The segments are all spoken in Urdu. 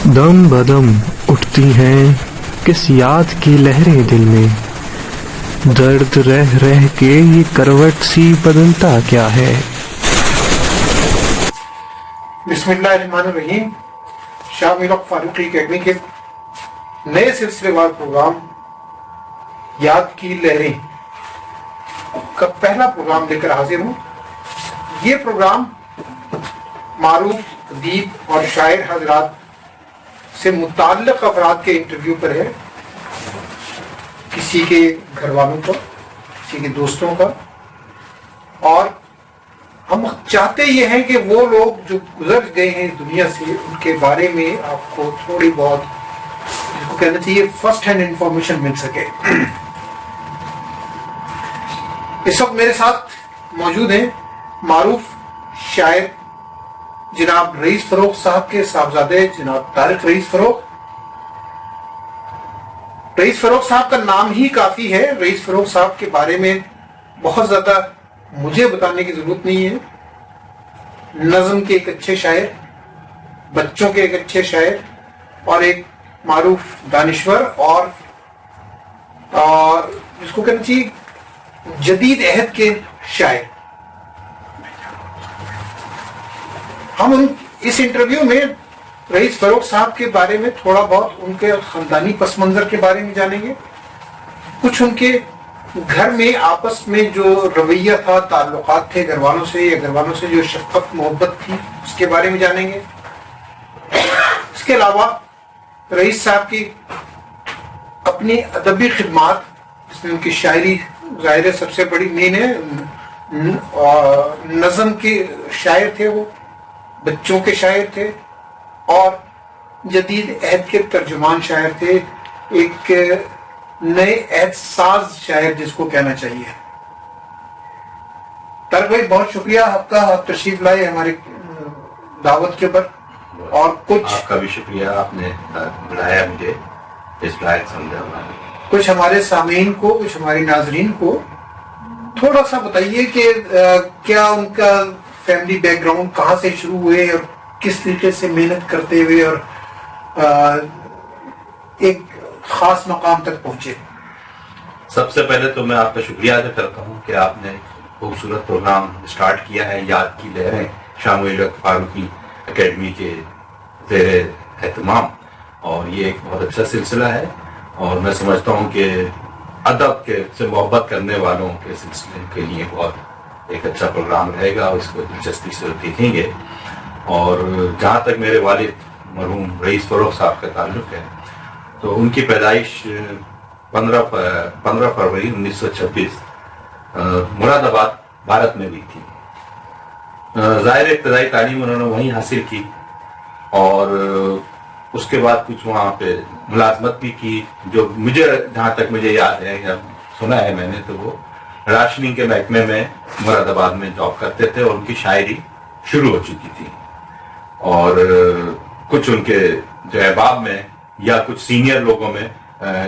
دم بدم اٹھتی ہیں کس یاد کی لہریں دل میں، درد رہ رہ کے یہ کروٹ سی بدلتا کیا ہے۔ بسم اللہ الرحمن الرحیم۔ شاہ میرق فاروقی اکیڈمی کے نئے سلسلے وار پروگرام یاد کی لہریں کا پہلا پروگرام لے کر حاضر ہوں۔ یہ پروگرام معروف ادیب اور شاعر حضرات سے متعلق افراد کے انٹرویو پر ہے، کسی کے گھر والوں کا، کسی کے دوستوں کا، اور ہم چاہتے یہ ہیں کہ وہ لوگ جو گزر گئے ہیں اس دنیا سے ان کے بارے میں آپ کو تھوڑی بہت جس کو کہنا چاہیے فرسٹ ہینڈ انفارمیشن مل سکے۔ اس وقت میرے ساتھ موجود ہیں معروف شاعر جناب رئیس فروغ صاحب کے صاحبزادے جناب طارق رئیس فروغ۔ رئیس فروغ صاحب کا نام ہی کافی ہے۔ رئیس فروغ صاحب کے بارے میں بہت زیادہ مجھے بتانے کی ضرورت نہیں ہے۔ نظم کے ایک اچھے شاعر، بچوں کے ایک اچھے شاعر، اور ایک معروف دانشور، اور جس کو کہنا چاہیے جدید عہد کے شاعر۔ ہم اس انٹرویو میں رئیس فروغ صاحب کے بارے میں تھوڑا بہت ان کے خاندانی پس منظر کے بارے میں جانیں گے، کچھ ان کے گھر میں آپس میں جو رویہ تھا، تعلقات تھے گھر والوں سے یا گھر والوں سے جو شفقت محبت تھی اس کے بارے میں جانیں گے۔ اس کے علاوہ رئیس صاحب کی اپنی ادبی خدمات، جس میں ان کی شاعری ظاہر سب سے بڑی مین ہے، نظم کے شاعر تھے، وہ بچوں کے شاعر تھے اور جدید عہد کے ترجمان شاعر تھے، ایک نئے عہد ساز شاعر جس کو کہنا چاہیے۔ طارق بھائی بہت شکریہ آپ کا، آپ تشریف لائے ہماری دعوت کے اوپر، اور کچھ آپ کا بھی شکریہ، آپ نے بلایا مجھے، اس لائق سمجھا۔ کچھ ہمارے سامعین کو، کچھ ہماری ناظرین کو تھوڑا سا بتائیے کہ کیا ان کا فیملی بیک گراؤنڈ کہاں سے شروع ہوئے اور کس طریقے سے محنت کرتے ہوئے اور ایک خاص مقام تک پہنچے۔ سب سے پہلے تو میں آپ کا شکریہ ادا کرتا ہوں کہ آپ نے خوبصورت پروگرام اسٹارٹ کیا ہے، یاد کی لہریں، شاہ میرق فاروقی اکیڈمی کے زیر اہتمام، اور یہ ایک بہت اچھا سلسلہ ہے، اور میں سمجھتا ہوں کہ ادب کے سے محبت کرنے والوں کے سلسلے کے لیے بہت ایک اچھا پروگرام رہے گا، اور اس کو دلچسپی سے دیکھیں گے۔ اور جہاں تک میرے والد مرحوم رئیس فروغ صاحب کا تعلق ہے، تو ان کی پیدائش 15 فروری 1926 مراد آباد بھارت میں ہوئی تھی۔ ظاہر ابتدائی تعلیم انہوں نے وہیں حاصل کی، اور اس کے بعد کچھ وہاں پہ ملازمت بھی کی، جو مجھے جہاں تک مجھے یاد ہے یا سنا ہے میں نے، تو وہ راشننگ کے محکمے میں مراد آباد میں جاب کرتے تھے، اور ان کی شاعری شروع ہو چکی تھی، اور کچھ ان کے جو احباب میں یا کچھ سینئر لوگوں میں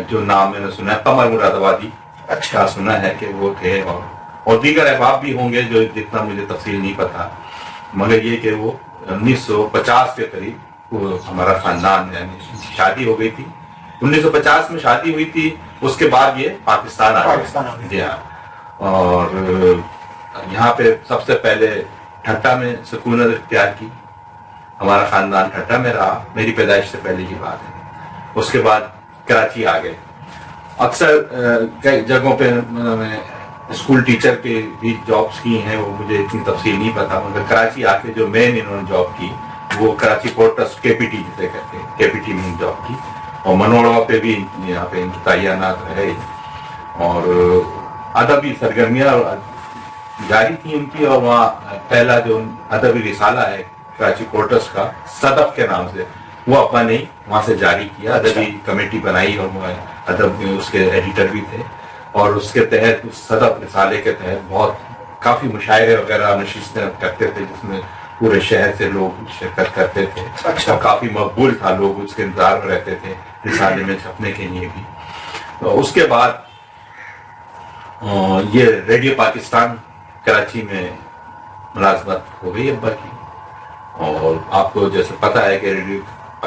جو نام میں نے سنا ہے، قمر مراد آبادی اچھا سنا ہے کہ وہ تھے، اور دیگر احباب بھی ہوں گے جو جتنا مجھے تفصیل نہیں پتا، مگر یہ کہ وہ 1950 کے قریب ہمارا خاندان یعنی شادی ہو گئی تھی۔ 1950 میں شادی ہوئی تھی، اس کے بعد یہ پاکستان آ گئے۔ جی ہاں، اور یہاں پہ سب سے پہلے ٹھٹا میں سکونت اختیار کی، ہمارا خاندان ٹھٹا میں رہا، میری پیدائش سے پہلے کی بات ہے۔ اس کے بعد کراچی آ گئے۔ اکثر کئی جگہوں پہ میں اسکول ٹیچر کے بھی جابس کی ہیں، وہ مجھے اتنی تفصیل نہیں پتا، مگر کراچی آ کے جو مین انہوں نے جاب کی وہ کراچی پورٹ ٹرسٹ KPT جسے کہتے ہیں، KPT میں جاب کی، اور منوڑوا پہ بھی یہاں پہ ان کی تعینات رہے، اور ادبی سرگرمیاں جاری تھی ان کی، اور وہاں پہلا جو ادبی رسالہ ہے کراچی پورٹ ٹرسٹ کا صدف کے نام سے، وہ اپنا نے وہاں سے جاری کیا، ادبی کمیٹی بنائی، اور وہ ادب میں اس کے ایڈیٹر بھی تھے، اور اس کے تحت اس صدف رسالے کے تحت کافی مشاعرے وغیرہ نشستیں کرتے تھے، جس میں پورے شہر سے لوگ شرکت کرتے تھے، اور کافی مقبول تھا، لوگ اس کے انتظار میں رہتے تھے رسالے میں چھپنے کے لیے بھی۔ اس کے بعد یہ ریڈیو پاکستان کراچی میں ملازمت ہو گئی ابا کی، اور آپ کو جیسے پتہ ہے کہ ریڈیو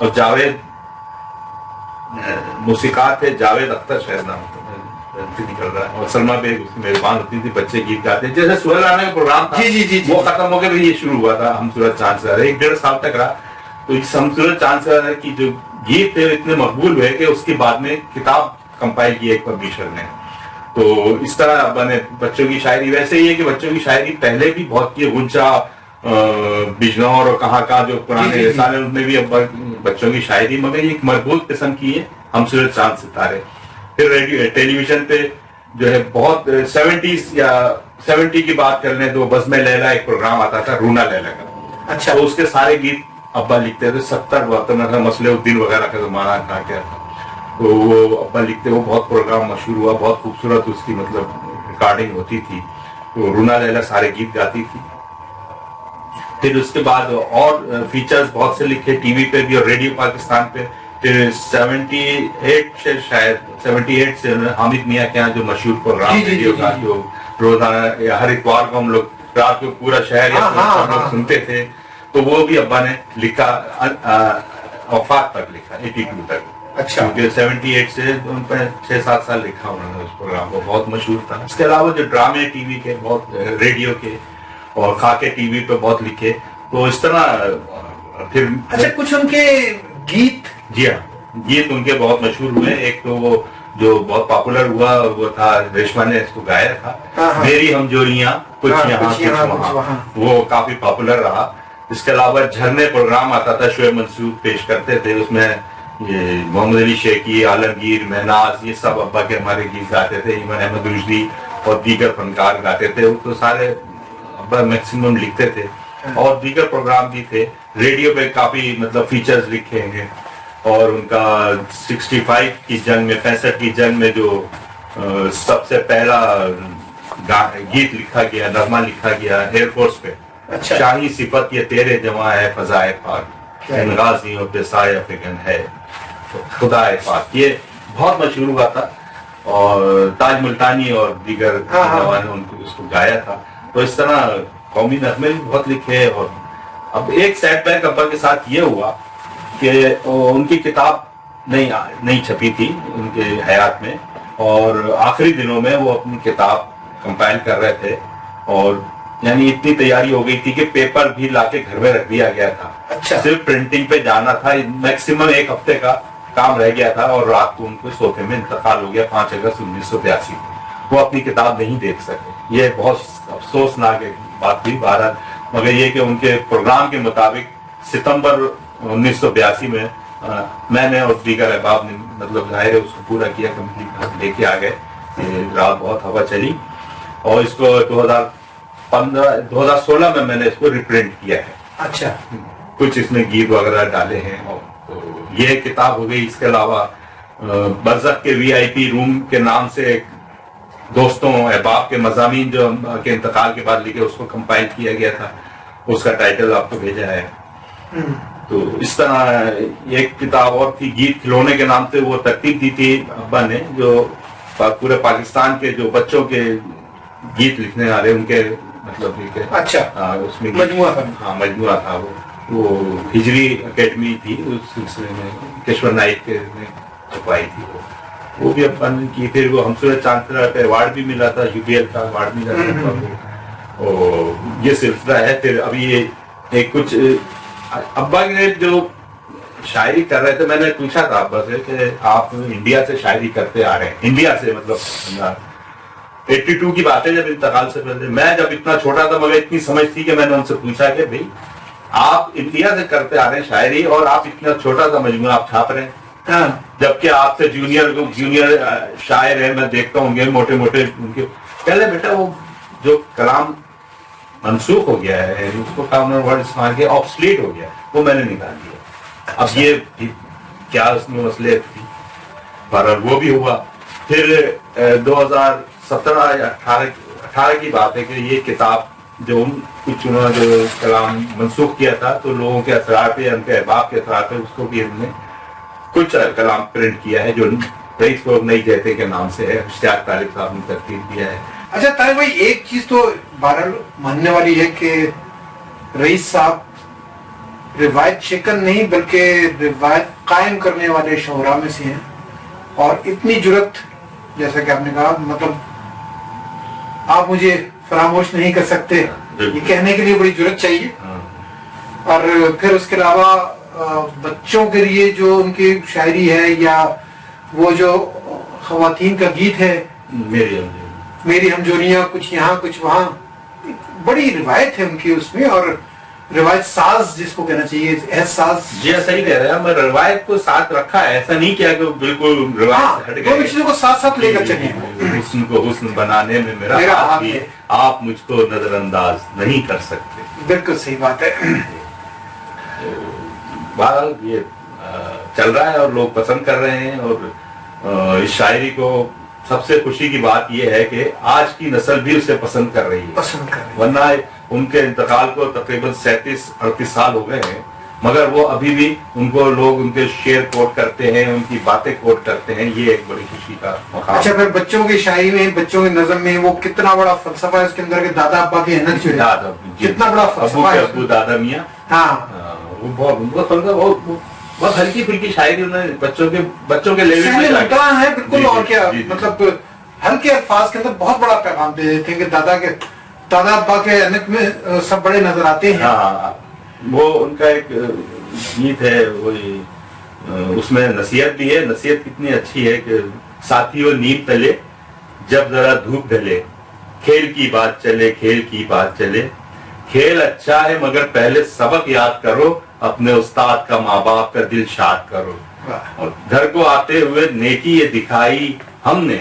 اور جاوید موسیقار تھے جاوید اختر شاید نام نکل رہا ہے, اور سلما بیگ اس کی میزبان ہوتی تھی, بچے گیت گاتے جیسے سہیل رانا کا پروگرام تھا وہ ختم ہو کے بھی یہ شروع ہوا تھا ہم سورج چاند ستارے, 1-1.5 سال تک رہا. تو اس ہم سورج چاند ستارے کی جو گیت تھے اتنے مقبول ہوئے کہ اس کے بعد میں کتاب کمپائل کی ایک پبلشر نے. تو اس طرح ابا نے بچوں کی شاعری, ویسے ہی ہے کہ بچوں کی شاعری پہلے بھی بہت کی, غنچہ بجنور اور کہاں جو پرانے رسالے ان میں بھی ابا بچوں کی شاعری, مگر یہ ایک مربوط قسم کی ہے ہم سورج چاند ستارے. پھر ریڈیو ٹیلی ویژن پہ جو ہے بہت 70 کی بات کر لیں تو بزم لیلا ایک پروگرام آتا تھا رونا لیلا کا. اچھا. تو اس کے سارے گیت ابا لکھتے تھے, 70 میں مسئلہ الدین وغیرہ کا زمانہ تھا کیا تھا, تو وہ ابا لکھتے, وہ بہت پروگرام مشہور ہوا, بہت خوبصورت اس کی مطلب ریکارڈنگ ہوتی تھی. تو رونا لیلا سارے گیت گاتی تھی. پھر اس کے بعد اور فیچرز بہت سے لکھے ٹی وی پہ بھی اور ریڈیو پاکستان پہ. پھر 78 سے حامد میاں کے یہاں جو مشہور پروگرام ریڈیو کا جو روزانہ ہر اتوار کو ہم لوگ رات کو پورا شہر یا لوگ سنتے تھے, تو وہ بھی ابا نے لکھا, وفات تک لکھا 82 تک. اچھا. 78 سے 6-7 سال لکھا انہوں نے اس پروگرام کو, بہت مشہور تھا. اس کے علاوہ جو ڈرامے ٹی وی کے بہت, ریڈیو کے اور خاکے ٹی وی پہ بہت لکھے. تو اس طرح پھر اچھا کچھ ان کے گیت, جی ہاں گیت ان کے بہت مشہور ہوئے. ایک تو وہ جو بہت پاپولر ہوا وہ تھا, ریشما نے اس کو گایا تھا, میری ہمجوریاں کچھ یہاں کچھ وہاں, وہ کافی پاپولر رہا. اس کے علاوہ جھرنے پروگرام آتا تھا, شعیب منصور پیش کرتے تھے, اس میں یہ محمد علی شیخی, عالمگیر, مہناز, یہ سب ابا کے ہمارے گیت گاتے تھے. ایمن احمد رشدی اور دیگر فنکار گاتے تھے. تو سارے ابا میکسیمم لکھتے تھے. اور دیگر پروگرام بھی تھے. ریڈیو پہ کافی مطلب فیچرز لکھے ہیں, اور ان کا 65 کی جنگ میں, 65 کی جنگ میں جو سب سے پہلا گیت لکھا گیا, نغمہ لکھا گیا ایئر فورس پہ, شاہی صفت یہ تیرے جمع ہے فضائے پاک, ان غازیوں پہ سایہ فگن ہے خدا پاک, یہ بہت مشہور ہوا تھا. اور تاج ملتانی اور دیگر نوجوانوں نے اس کو گایا تھا. تو اس طرح قومی نغمے بھی بہت لکھے. اور اب ایک سیٹ بیک ابا کے ساتھ یہ ہوا کہ ان کی کتاب نہیں چھپی تھی ان کے حیات میں, اور آخری دنوں میں وہ اپنی کتاب کمپائل کر رہے تھے, اور یعنی اتنی تیاری ہو گئی تھی کہ پیپر بھی لا کے گھر میں رکھ دیا گیا تھا. اچھا. صرف پرنٹنگ پہ جانا تھا, میکسیمم 1 ہفتے کا کام رہ گیا تھا, اور رات کو ان کو صوفے میں انتقال ہو گیا 5 اگست 1982. وہ اپنی کتاب نہیں دیکھ سکے. یہ بہت افسوسناک بات تھی. بہرحال مگر یہ کہ ان کے پروگرام کے مطابق ستمبر 1982 میں نے اور دیگر احباب نے مطلب ظاہر ہے اس کو پورا کیا, کمپلیٹ لے کے آ گئے. رات بہت ہوا چلی, اور اس کو 2016 میں نے اس کو ریپرنٹ کیا ہے. اچھا. کچھ اس میں گیت وغیرہ ڈالے ہیں, اور یہ کتاب ہو گئی. اس کے علاوہ برزخ کے VIP روم کے نام سے دوستوں احباب کے مضامین جو کے انتقال کے بعد لکھے, اس کو کمپائل کیا گیا تھا. اس کا ٹائٹل آپ کو بھیجا ہے. تو اس طرح ایک کتاب اور تھی, گیت کھلونے کے نام سے, وہ ترتیب دی تھی ابا نے, جو پورے پاکستان کے جو بچوں کے گیت لکھنے والے ان کے مطلب اچھا اس میں مجموعہ تھا. وہ ہجری اکیڈمی تھی, اس سلسلے میں کشور نائک کے چھپائی تھی. وہ بھی ابا نے کی. پھر وہ ہم سورج چاند ستارے پہ ایوارڈ بھی ملا تھا, UPL کا ایوارڈ ملا تھا. اور یہ سلسلہ ہے. پھر ابھی یہ ایک کچھ ابا کے جو شاعری کر رہے تھے, میں نے پوچھا تھا ابا سے کہ آپ انڈیا سے شاعری کرتے آ رہے ہیں, انڈیا سے مطلب 82 کی بات ہے, جب انتقال سے پہلے. میں جب اتنا چھوٹا تھا مگر اتنی سمجھ تھی کہ میں نے ان سے پوچھا کہ بھائی آپ انڈیا سے کرتے آ رہے ہیں شاعری, اور آپ اتنا چھوٹا سا مجموعہ آپ چھاپ رہے ہیں, جبکہ آپ سے جونیئر شاعر ہیں, میں دیکھتا ہوں گے موٹے ان کے. پہلے بیٹا وہ جو کلام منسوخ ہو گیا ہے, اس کو کامن ورڈ استعمال کیا, آبسلیٹ ہو گیا, وہ میں نے نکال دیا. اب یہ کیا اس میں مسئلے تھی, بہرحال وہ بھی ہوا. پھر 2017 یا 18 کی بات ہے کہ یہ کتاب جو کچھ انہوں نے جو کلام منسوخ کیا تھا, تو لوگوں کے اثرات پہ, ان کے احباب کے اثرات پہ, اس کو بھی ہم نے کچھ کلام پرنٹ کیا ہے, جو رئیس فروغ نئی جہتے کے نام سے ہے, اشتیاق طالب صاحب نے ترتیب دیا ہے. اچھا طارق بھائی, ایک چیز تو بہرحال ماننے والی ہے کہ رئیس صاحب روایت شکن نہیں بلکہ روایت قائم کرنے والے شعراء میں سے ہیں، اور اتنی جرت، جیسا کہ آپ نے کہا، مطلب آپ مجھے فراموش نہیں کر سکتے، یہ کہنے کے لیے بڑی جرت چاہیے. اور پھر اس کے علاوہ بچوں کے لیے جو ان کی شاعری ہے، یا وہ جو خواتین کا گیت ہے میری ہمجوریاں، کچھ یہاں کچھ وہاں، بڑی روایت ہے ان کی اس میں، اور روایت ساز جس کو کہنا چاہیے، احساس. جی صحیح کہہ رہے ہیں، میں روایت کو ساتھ رکھا ہے، ایسا نہیں کیا کہ بالکل روایت ہٹ گئی. دونوں چیزوں کو ساتھ ساتھ لے کر چلیں. حسن کو حسن بنانے میں میرا ہاتھ بھی، آپ مجھ کو نظر انداز نہیں کر سکتے. بالکل صحیح بات ہے. بہرحال یہ چل رہا ہے اور لوگ پسند کر رہے ہیں، اور اس شاعری کو سب سے خوشی کی بات یہ ہے کہ آج کی نسل بھی اسے پسند کر رہی ہے. ورنہ ان کے انتقال کو تقریباً 37-38 سال ہو گئے ہیں، مگر وہ ابھی بھی ان کو لوگ ان کے شعر کوٹ کرتے ہیں، ان کی باتیں کوٹ کرتے ہیں. یہ ایک بڑی خوشی کا مقام. اچھا، پھر بچوں کی شاعری میں، بچوں کے نظم میں وہ کتنا بڑا فلسفہ ہے اس کے اندر کہ دادا ابا کے انک جو ہے، کتنا بڑا فلسفہ ہے. ابو دادا میاں، ہاں، بہت ہلکی پھلکی شاعری انہوں نے بچوں کے لیول میں ہے بالکل. اور کیا مطلب ہلکے الفاظ کے اندر بہت بڑا پیغام دے دیتے ہیں کہ دادا ابا کے انک میں سب بڑے نظر آتے ہیں. ہاں، وہ ان کا ایک گیت ہے، وہی اس میں نصیحت بھی ہے. نصیحت کتنی اچھی ہے کہ ساتھیوں نیند تلے جب ذرا دھوپ ڈھلے، کھیل کی بات چلے، کھیل کی بات چلے، کھیل اچھا ہے مگر پہلے سبق یاد کرو، اپنے استاد کا ماں باپ کا دل شاد کرو. اور گھر کو آتے ہوئے نیکی یہ دکھائی ہم نے،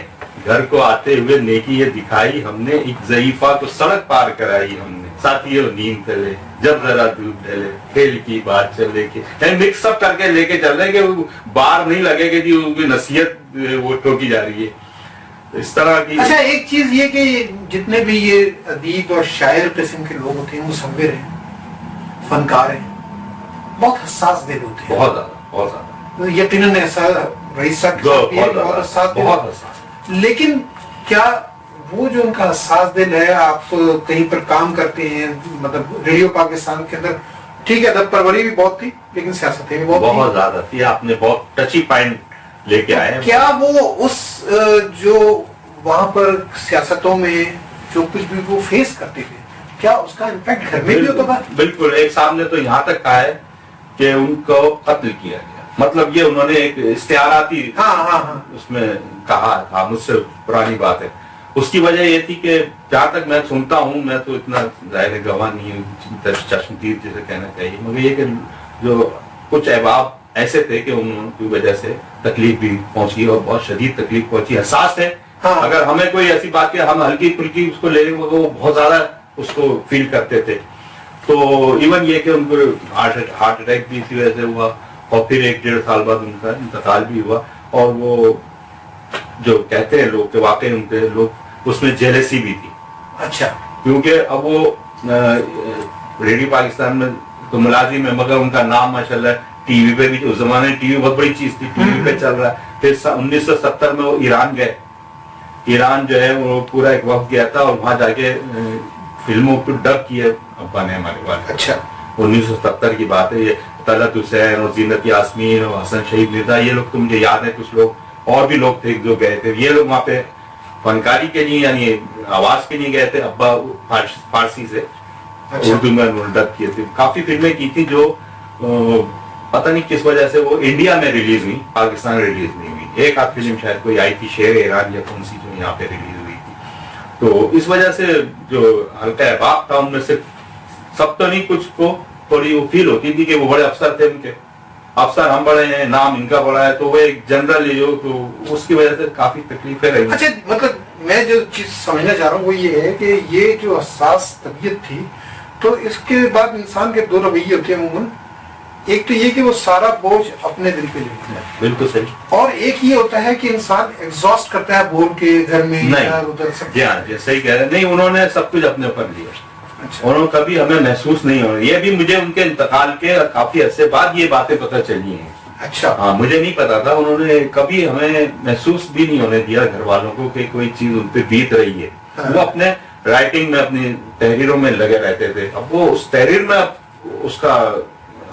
گھر کو آتے ہوئے نیکی یہ دکھائی ہم نے، ایک ضعیفہ کو سڑک پار کرائی ہم نے، ساتھیوں نیند چلے جب ذرا دھوپ ڈھلے، کھیل کی بات چلے. مکس اپ کر کے لے کے چل رہے ہیں کہ بار نہیں لگے کہ جی ان کی نصیحت وہ ٹھوکی جا رہی ہے اس طرح کی. اچھا، ایک چیز یہ کہ جتنے بھی یہ ادیب اور شاعر قسم کے لوگ ہوتے ہیں، مصور ہیں، فنکار ہیں، بہت حساس دل ہوتے ہیں. بہت زیادہ یقیناً ایسا رئیس صاحب بہت حساس. لیکن کیا وہ جو ان کا حساس دل ہے، آپ کہیں پر کام کرتے ہیں، مطلب ریڈیو پاکستان کے اندر، ٹھیک ہے ادب پروری بھی بہت تھی لیکن سیاستیں بھی بہت زیادہ تھی. آپ نے بہت ٹچی پوائنٹ لے کے آئے. کیا وہ اس جو وہاں پر سیاستوں میں جو کچھ بھی وہ فیس کرتے تھے، کیا اس کا امپیکٹ گھر میں بھی ہوتا تھا؟ بالکل. ایک صاحب نے تو یہاں تک کہا ہے کہ ان کو قتل کیا گیا. مطلب یہ انہوں نے ایک استعاراتی اس میں کہا تھا، مجھ سے پرانی بات ہے. اس کی وجہ یہ تھی کہ جہاں تک میں سنتا ہوں، میں تو اتنا ظاہر گواہ نہیں ہوں، چشمدید جسے کہنا چاہیے، مگر یہ کہ جو کچھ احباب ایسے تھے کہ ان کی وجہ سے تکلیف بھی پہنچی اور بہت شدید تکلیف پہنچی. حساس ہے. اگر ہمیں کوئی ایسی بات کہ ہم ہلکی پھلکی اس کو لے لیں، وہ بہت زیادہ اس کو فیل کرتے تھے. تو ایون یہ کہ ان کو ہارٹ اٹیک بھی اسی وجہ سے ہوا، اور پھر 1-1.5 سال بعد ان کا انتقال بھی ہوا. اور وہ جو کہتے ہیں لوگ کہ واقعی ان کے لوگ اس میں جیلسی بھی تھی. اچھا. کیونکہ اب وہ ریڈیو پاکستان میں تو ملازم ہے، مگر ان کا نام ماشاءاللہ ٹی وی پہ بھی، اس زمانے میں ٹی وی بہت بڑی چیز تھی، ٹی وی پہ چل رہا ہے. پھر 1970 میں وہ ایران گئے. ایران جو ہے وہ پورا ایک وقت گیا تھا، اور وہاں جا کے فلموں کو ڈب کیے ابا نے ہمارے والے. اچھا. 1970 کی بات ہے. یہ طلعت حسین اور زینت یاسمین اور حسن شہید مرزا، یہ لوگ تو مجھے یاد ہے. کچھ لوگ اور بھی لوگ تھے جو گئے تھے. یہ لوگ وہاں پہ فنکاری کے لیے، یعنی آواز کے لیے گئے تھے. ابا فارسی سے اردو میں ڈب کیے تھے. کافی فلمیں کی تھی جو پتہ نہیں کس وجہ سے وہ انڈیا میں ریلیز ہوئی، پاکستان ریلیز نہیں ہوئی. ایک آدھ فلم شاید کوئی آئی تھی، شیر ایران یا کون سی، جو یہاں پہ ریلیز ہوئی تھی. تو اس وجہ سے جو ہلکا احباب تھا ان میں سے سب تو نہیں، کچھ کو تھوڑی وہ فیل ہوتی تھی کہ وہ بڑے افسر تھے، ان کے افسر ہم بڑے ہیں، نام ان کا بڑا ہے. تو وہ ایک جنرل جو، تو اس کی وجہ سے کافی تکلیفیں رہی. اچھا، مطلب میں جو چیز سمجھنا چاہ رہا ہوں وہ یہ ہے کہ یہ جو حساس طبیعت تھی، تو اس کے بعد انسان کے 2 رویے ہوتے ہیں عموماً. ایک تو یہ کہ وہ سارا بوجھ اپنے دل پہ لیتا ہے. بالکل صحیح. اور ایک یہ ہوتا ہے کہ انسان ایگزاسٹ کرتا ہے بول کے گھر میں ادھر. جی ہاں، جی صحیح کہہ رہے ہیں. نہیں، انہوں نے سب کچھ اپنے اوپر لیا. انہوں نے کبھی ہمیں محسوس نہیں ہونا. یہ بھی مجھے ان کے انتقال کے کافی عرصے بعد یہ باتیں پتہ چلی ہیں. اچھا. ہاں، مجھے نہیں پتا تھا. انہوں نے کبھی ہمیں محسوس بھی نہیں ہونے دیا گھر والوں کو کہ کوئی چیز ان پہ بیت رہی ہے. وہ اپنے رائٹنگ میں، اپنی تحریروں میں لگے رہتے تھے. اب وہ اس تحریر میں اس کا